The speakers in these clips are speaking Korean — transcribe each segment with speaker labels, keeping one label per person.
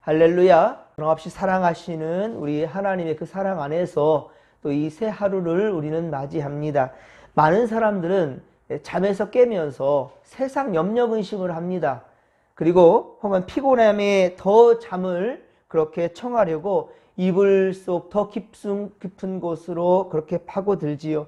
Speaker 1: 할렐루야. 변함없이 사랑하시는 우리 하나님의 그 사랑 안에서 또 이 새 하루를 우리는 맞이합니다. 많은 사람들은 잠에서 깨면서 세상 염려근심을 합니다. 그리고 혹은 피곤함에 더 잠을 그렇게 청하려고 이불 속 더 깊은 곳으로 그렇게 파고들지요.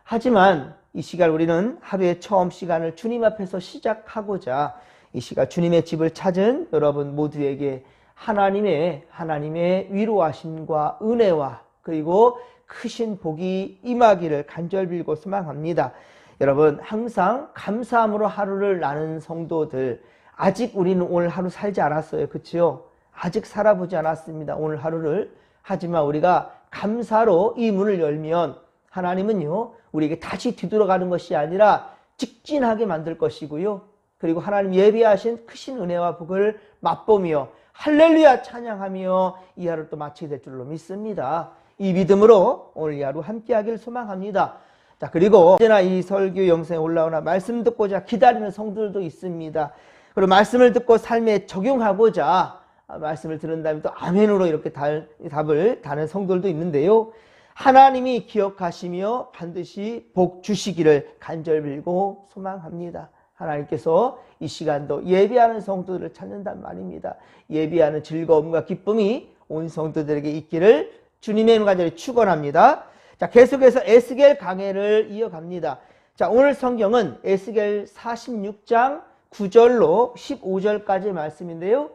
Speaker 1: 하지만 이 시간 우리는 하루의 처음 시간을 주님 앞에서 시작하고자 이 시간 주님의 집을 찾은 여러분 모두에게 하나님의 위로하심과 은혜와 그리고 크신 복이 임하기를 간절히 빌고 소망합니다. 여러분 항상 감사함으로 하루를 나는 성도들, 아직 우리는 오늘 하루 살지 않았어요. 그렇죠? 아직 살아보지 않았습니다. 오늘 하루를. 하지만 우리가 감사로 이 문을 열면 하나님은요 우리에게 다시 뒤돌아가는 것이 아니라 직진하게 만들 것이고요. 그리고 하나님 예비하신 크신 은혜와 복을 맛보며 할렐루야 찬양하며 이 하루를 또 마치게 될 줄로 믿습니다. 이 믿음으로 오늘 이 하루 함께하길 소망합니다. 자, 그리고 언제나 이 설교 영상에 올라오나 말씀 듣고자 기다리는 성도들도 있습니다. 그리고 말씀을 듣고 삶에 적용하고자 말씀을 들은 다음에 또 아멘으로 이렇게 답을 다는 성도들도 있는데요. 하나님이 기억하시며 반드시 복 주시기를 간절히 빌고 소망합니다. 하나님께서 이 시간도 예배하는 성도들을 찾는단 말입니다. 예배하는 즐거움과 기쁨이 온 성도들에게 있기를 주님의 이름으로 간절히 축원합니다. 자, 계속해서 에스겔 강해를 이어갑니다. 자, 오늘 성경은 에스겔 46장 9절로 15절까지의 말씀인데요.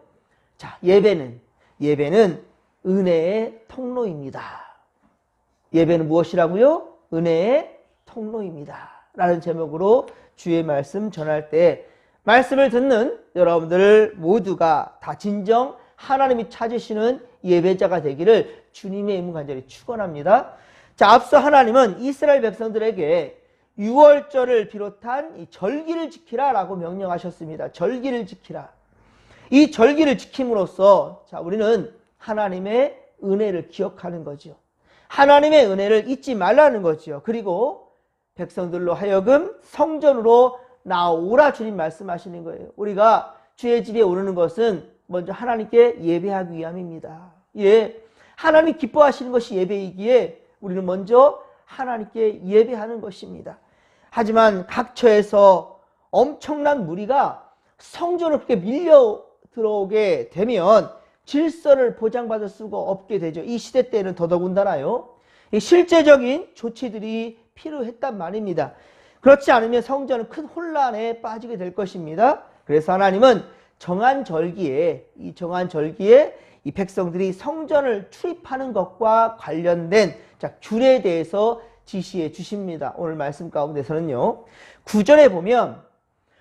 Speaker 1: 자, 예배는 은혜의 통로입니다. 예배는 무엇이라고요? 은혜의 통로입니다. 라는 제목으로 주의 말씀 전할 때 말씀을 듣는 여러분들 모두가 다 진정 하나님이 찾으시는 예배자가 되기를 주님의 이름 간절히 축원합니다. 자, 앞서 하나님은 이스라엘 백성들에게 유월절을 비롯한 이 절기를 지키라 라고 명령하셨습니다. 절기를 지키라. 이 절기를 지킴으로써 자, 우리는 하나님의 은혜를 기억하는 거죠. 하나님의 은혜를 잊지 말라는 거죠. 그리고 백성들로 하여금 성전으로 나오라 주님 말씀하시는 거예요. 우리가 주의 집에 오르는 것은 먼저 하나님께 예배하기 위함입니다. 예, 하나님 기뻐하시는 것이 예배이기에 우리는 먼저 하나님께 예배하는 것입니다. 하지만 각처에서 엄청난 무리가 성전을 그렇게 밀려 들어오게 되면 질서를 보장받을 수가 없게 되죠. 이 시대 때는 더더군다나요. 실제적인 조치들이 필요했단 말입니다. 그렇지 않으면 성전은 큰 혼란에 빠지게 될 것입니다. 그래서 하나님은 정한 절기에 이 백성들이 성전을 출입하는 것과 관련된 규례에 대해서 지시해 주십니다. 오늘 말씀 가운데서는요. 9절에 보면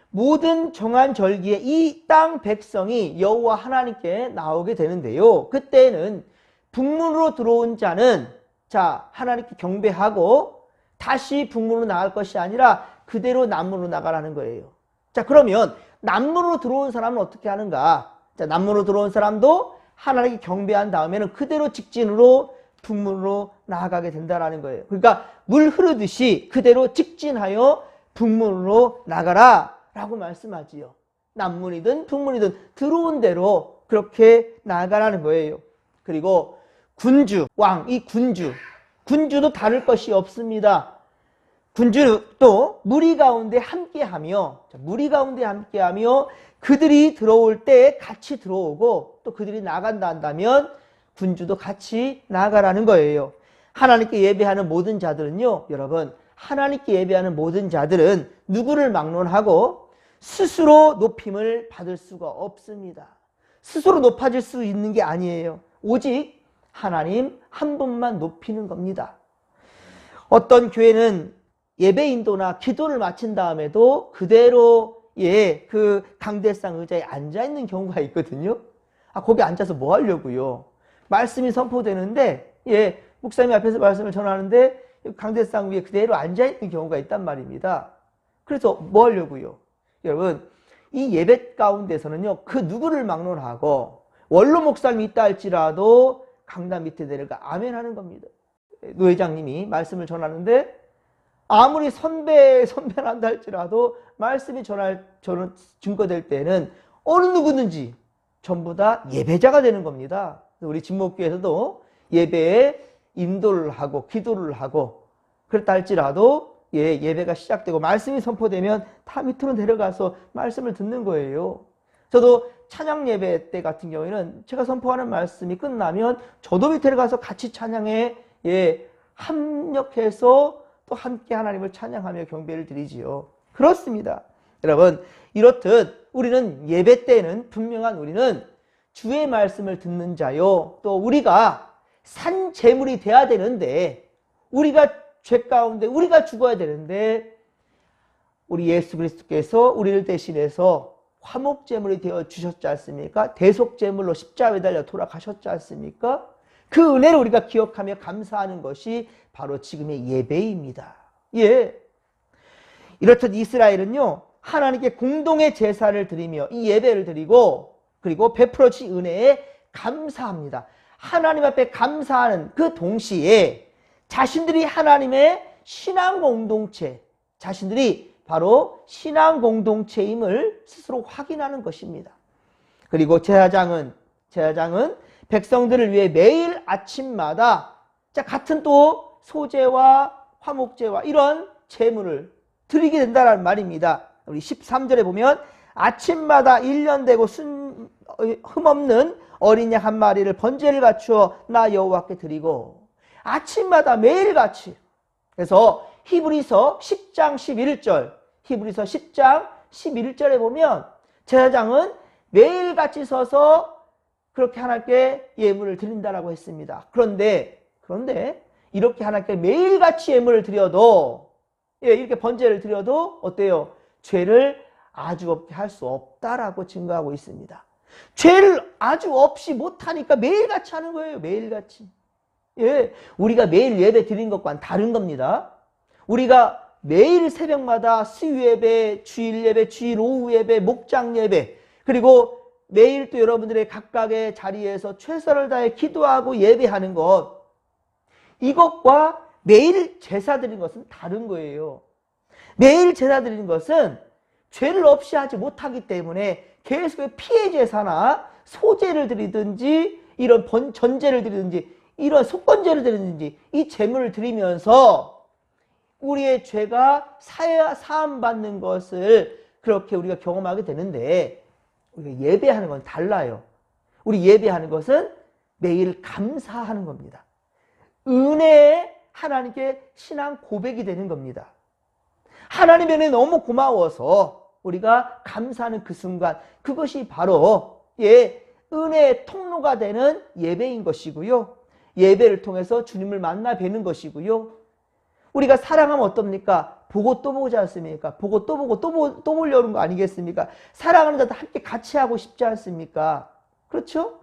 Speaker 1: 모든 정한 절기에 이 땅 백성이 여호와 하나님께 나오게 되는데요. 그때는 북문으로 들어온 자는 하나님께 경배하고 다시 북문으로 나갈 것이 아니라 그대로 남문으로 나가라는 거예요. 자, 그러면 남문으로 들어온 사람은 어떻게 하는가? 자, 남문으로 들어온 사람도 하나님께 경배한 다음에는 그대로 직진으로 북문으로 나아가게 된다라는 거예요. 그러니까 물 흐르듯이 그대로 직진하여 북문으로 나가라 라고 말씀하지요. 남문이든 북문이든 들어온 대로 그렇게 나아가라는 거예요. 그리고 군주, 왕, 이 군주도 다를 것이 없습니다. 군주도 무리 가운데 함께하며 그들이 들어올 때 같이 들어오고 또 그들이 나간다 한다면 군주도 같이 나아가라는 거예요. 하나님께 예배하는 모든 자들은요, 여러분, 하나님께 예배하는 모든 자들은 누구를 막론하고 스스로 높임을 받을 수가 없습니다. 스스로 높아질 수 있는 게 아니에요. 오직 하나님 한 분만 높이는 겁니다. 어떤 교회는 예배 인도나 기도를 마친 다음에도 그대로 그 강대상 의자에 앉아있는 경우가 있거든요. 거기 앉아서 뭐 하려고요? 말씀이 선포되는데 목사님 앞에서 말씀을 전하는데 강대상 위에 그대로 앉아있는 경우가 있단 말입니다. 그래서 뭐 하려고요? 여러분, 이 예배 가운데서는요, 그 누구를 막론하고 원로 목사님이 있다 할지라도 강단 밑에 내려가 아멘 하는 겁니다. 노 회장님이 말씀을 전하는데 아무리 선배란다 할지라도 말씀이 증거될 때는 어느 누구든지 전부 다 예배자가 되는 겁니다. 우리 진목교에서도 예배에 인도를 하고 기도를 하고 그렇다 할지라도 예배가 시작되고 말씀이 선포되면 다 밑으로 내려가서 말씀을 듣는 거예요. 저도 찬양 예배 때 같은 경우에는 제가 선포하는 말씀이 끝나면 저도 밑에 가서 같이 찬양에 합력해서 또 함께 하나님을 찬양하며 경배를 드리지요. 그렇습니다. 여러분, 이렇듯 우리는 예배 때는 분명한 우리는 주의 말씀을 듣는 자요. 또 우리가 산 제물이 돼야 되는데 우리가 죄 가운데 우리가 죽어야 되는데 우리 예수 그리스도께서 우리를 대신해서 화목제물이 되어 주셨지 않습니까? 대속제물로 십자가에 달려 돌아가셨지 않습니까? 그 은혜를 우리가 기억하며 감사하는 것이 바로 지금의 예배입니다. 이렇듯 이스라엘은요, 하나님께 공동의 제사를 드리며 이 예배를 드리고 그리고 베풀어 주신 은혜에 감사합니다. 하나님 앞에 감사하는 그 동시에 자신들이 하나님의 신앙 공동체, 자신들이 바로 신앙 공동체임을 스스로 확인하는 것입니다. 그리고 제사장은 백성들을 위해 매일 아침마다 같은 또 소제와 화목제와 이런 제물을 드리게 된다는 말입니다. 우리 13절에 보면 아침마다 1년 되고 흠없는 어린 양 한 마리를 번제를 갖추어 나 여호와께 드리고 아침마다 매일같이. 그래서 히브리서 10장 11절에 보면 제사장은 매일같이 서서 그렇게 하나님께 예물을 드린다라고 했습니다. 그런데 이렇게 하나님께 매일같이 예물을 드려도 이렇게 번제를 드려도 어때요? 죄를 아주 없게 할 수 없다라고 증거하고 있습니다. 죄를 아주 없이 못하니까 매일같이 하는 거예요. 매일같이. 우리가 매일 예배 드린 것과는 다른 겁니다. 우리가 매일 새벽마다 수요예배, 주일예배, 주일 오후 예배, 목장 예배, 그리고 매일 또 여러분들의 각각의 자리에서 최선을 다해 기도하고 예배하는 것, 이것과 매일 제사 드리는 것은 다른 거예요. 매일 제사 드리는 것은 죄를 없이 하지 못하기 때문에 계속 피해 제사나 소제를 드리든지 이런 전제를 드리든지 이런 속건제를 드리든지 이 제물을 드리면서 우리의 죄가 사함받는 것을 그렇게 우리가 경험하게 되는데 우리가 예배하는 건 달라요. 우리 예배하는 것은 매일 감사하는 겁니다. 은혜에 하나님께 신앙 고백이 되는 겁니다. 하나님의 은혜 너무 고마워서 우리가 감사하는 그 순간, 그것이 바로 은혜의 통로가 되는 예배인 것이고요. 예배를 통해서 주님을 만나 뵈는 것이고요. 우리가 사랑하면 어떻습니까? 보고 또 보지 않습니까? 보고 또 보고 또 보려는 거 아니겠습니까? 사랑하는 자도 함께 같이 하고 싶지 않습니까? 그렇죠?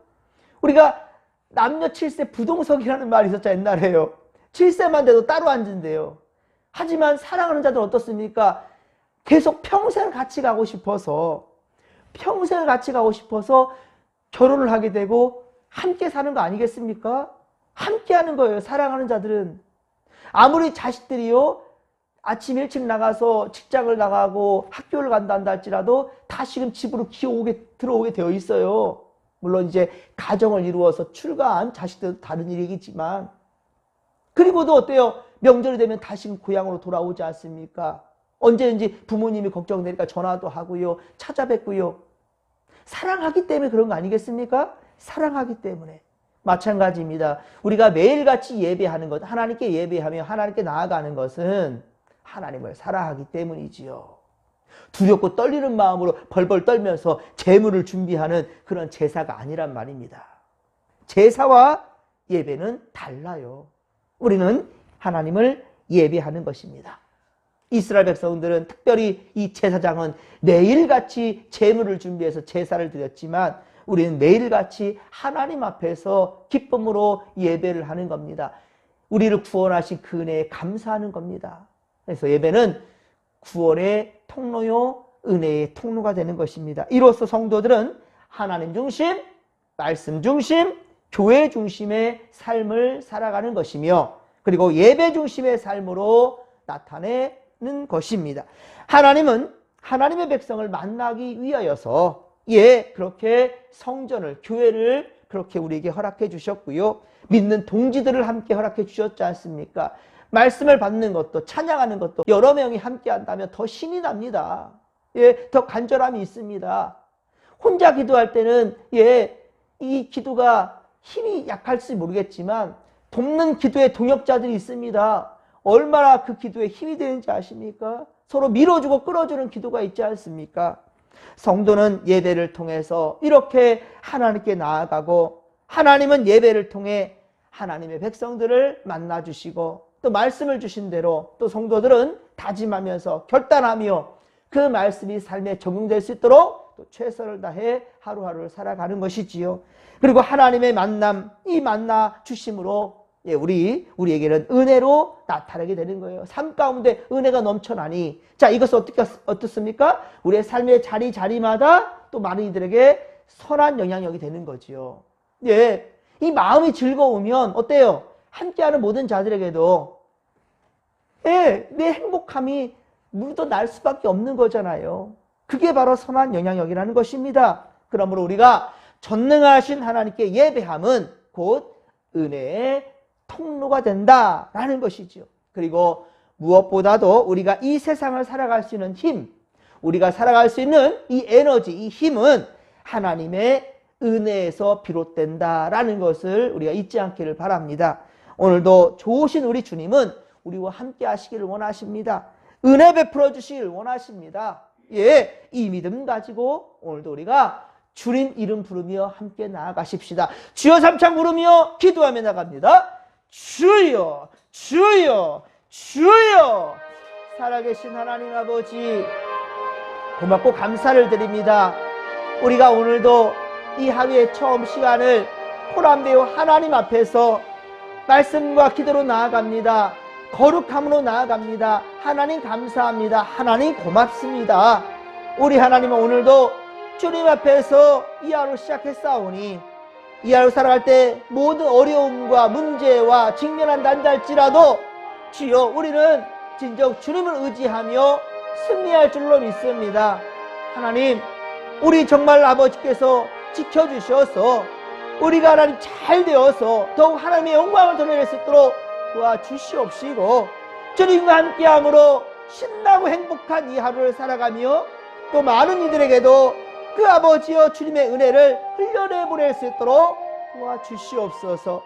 Speaker 1: 우리가 남녀 7세 부동석이라는 말이 있었죠, 옛날에요. 7세만 돼도 따로 앉은대요. 하지만 사랑하는 자들은 어떻습니까? 계속 평생을 같이 가고 싶어서 결혼을 하게 되고 함께 사는 거 아니겠습니까? 함께 하는 거예요. 사랑하는 자들은. 아무리 자식들이요 아침 일찍 나가서 직장을 나가고 학교를 간다 할지라도 다시금 집으로 들어오게 되어 있어요. 물론 이제 가정을 이루어서 출가한 자식들도 다른 일이겠지만, 그리고도 어때요? 명절이 되면 다시금 고향으로 돌아오지 않습니까? 언제든지 부모님이 걱정되니까 전화도 하고요, 찾아뵙고요. 사랑하기 때문에 그런 거 아니겠습니까? 사랑하기 때문에. 마찬가지입니다. 우리가 매일같이 예배하는 것, 하나님께 예배하며 하나님께 나아가는 것은 하나님을 사랑하기 때문이지요. 두렵고 떨리는 마음으로 벌벌 떨면서 제물을 준비하는 그런 제사가 아니란 말입니다. 제사와 예배는 달라요. 우리는 하나님을 예배하는 것입니다. 이스라엘 백성들은 특별히 이 제사장은 매일같이 제물을 준비해서 제사를 드렸지만 우리는 매일같이 하나님 앞에서 기쁨으로 예배를 하는 겁니다. 우리를 구원하신 그 은혜에 감사하는 겁니다. 그래서 예배는 구원의 통로요, 은혜의 통로가 되는 것입니다. 이로써 성도들은 하나님 중심, 말씀 중심, 교회 중심의 삶을 살아가는 것이며 그리고 예배 중심의 삶으로 나타내는 것입니다. 하나님은 하나님의 백성을 만나기 위하여서 예, 그렇게 성전을, 교회를 그렇게 우리에게 허락해 주셨고요. 믿는 동지들을 함께 허락해 주셨지 않습니까? 말씀을 받는 것도, 찬양하는 것도 여러 명이 함께 한다면 더 신이 납니다. 예, 더 간절함이 있습니다. 혼자 기도할 때는, 예, 이 기도가 힘이 약할지 모르겠지만, 돕는 기도의 동역자들이 있습니다. 얼마나 그 기도에 힘이 되는지 아십니까? 서로 밀어주고 끌어주는 기도가 있지 않습니까? 성도는 예배를 통해서 이렇게 하나님께 나아가고, 하나님은 예배를 통해 하나님의 백성들을 만나주시고, 또 말씀을 주신 대로 또 성도들은 다짐하면서 결단하며 그 말씀이 삶에 적용될 수 있도록 또 최선을 다해 하루하루를 살아가는 것이지요. 그리고 하나님의 만남, 이 만나 주심으로 예, 우리에게는 은혜로 나타나게 되는 거예요. 삶 가운데 은혜가 넘쳐나니, 자, 이것은 어떻습니까? 우리의 삶의 자리마다 또 많은 이들에게 선한 영향력이 되는 거지요. 예, 이 마음이 즐거우면 어때요? 함께하는 모든 자들에게도 예, 내 행복함이 묻어날 수밖에 없는 거잖아요. 그게 바로 선한 영향력이라는 것입니다. 그러므로 우리가 전능하신 하나님께 예배함은 곧 은혜의 통로가 된다라는 것이죠. 그리고 무엇보다도 우리가 이 세상을 살아갈 수 있는 힘, 우리가 살아갈 수 있는 이 에너지, 이 힘은 하나님의 은혜에서 비롯된다라는 것을 우리가 잊지 않기를 바랍니다. 오늘도 좋으신 우리 주님은 우리와 함께 하시기를 원하십니다. 은혜 베풀어 주시기를 원하십니다. 예, 이 믿음 가지고 오늘도 우리가 주님 이름 부르며 함께 나아가십시다. 주여 삼창 부르며 기도하며 나갑니다. 주여, 주여, 주여. 살아계신 하나님 아버지, 고맙고 감사를 드립니다. 우리가 오늘도 이 하루의 처음 시간을 코란배우 하나님 앞에서 말씀과 기도로 나아갑니다. 거룩함으로 나아갑니다. 하나님 감사합니다. 하나님 고맙습니다. 우리 하나님은 오늘도 주님 앞에서 이 하루 시작했사오니 이 하루 살아갈 때 모든 어려움과 문제와 직면한다 할지라도 주여 우리는 진정 주님을 의지하며 승리할 줄로 믿습니다. 하나님, 우리 정말 아버지께서 지켜주셔서 우리가 하나님 잘 되어서 더욱 하나님의 영광을 드러낼 수 있도록 도와주시옵시고, 주님과 함께함으로 신나고 행복한 이 하루를 살아가며 또 많은 이들에게도 그 아버지여 주님의 은혜를 흘려내 보낼 수 있도록 도와주시옵소서.